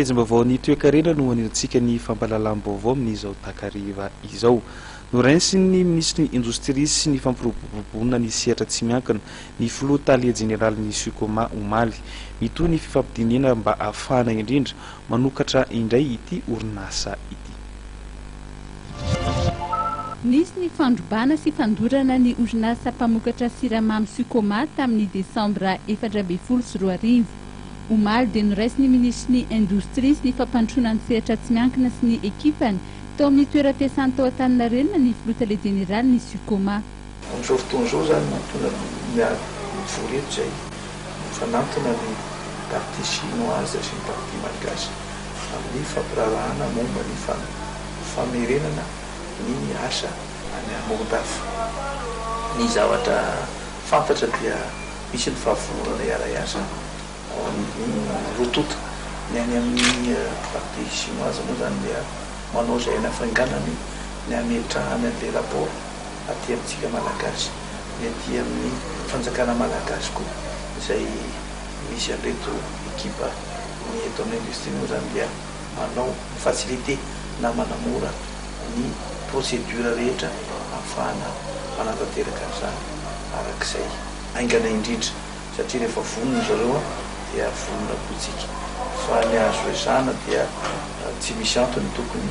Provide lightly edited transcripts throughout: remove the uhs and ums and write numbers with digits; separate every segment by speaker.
Speaker 1: pejim-baovao ny toe-karena no anirantsika ny fampahalalam-baovao amin'izao takariva izao. Noraisin'ny Ministry ny Indostria sy ny Fampiroboroboana ny Sehetra tsy miankina, ny Filoha Tale Jeneralin'ny Sucoma omaly. Mitohy ny fifampidinihana mba hahafahana indrindra manokatra indray ity orinasa ity.
Speaker 2: Nisy ny fandrobana sy fandorana ny orinasa mpamokatra siramamy Sucoma tamin'ny Desambra 2024. Omaly de Noraisin'ny Ministry ny Indostria sy ny fampandrosoana ny Sehetra tsy miankina sy ny ekipany tao amin'ny toeram-piasany tao Antaninarenina ny Filoha Tale Jeneralin'ny Sucoma.
Speaker 3: Amin'izao fotoan'izao zany nantona voreto zay fanantona ny partie chinoise sy ny partie malagasy amin'ny fampirarahana momba ny famerenana ny asa any amoron-tafo. Ny zavatra fantatra dia misy ny fahavolorana iara-iasa ny rotota ny any amin'ny partie chinoise moa zany dia manao zay nafainganany ny ametrahany an'le rapport aty amintsika malagasy ny aty amin'ny fanjakana malagasy koa izay misy an'ireto ekipa ny eto amin'ny industrie moa zany dia manao facilité na manamora ny procédure rehetra ahafahana manatanteraka an'izany arak'izay aingana indrindra satria rehefa vonona zareo dia vonona botsika fa ny azo resahana dia tsy misy antony tokony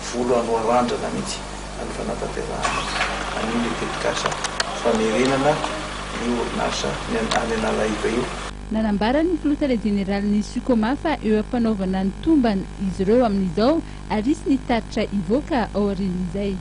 Speaker 3: volo anoarandrana mihitsy any fanatanterahana an'iny tetikasa famerenana ny orinasa ny any analaiva io.
Speaker 2: Nanambara ny Filoha Tale Jeneralin'ny Sucoma fa eo ampanaovana ny tombany izy ireo amin'izao ary sy ny taritra ivoaka ao aorian'izay.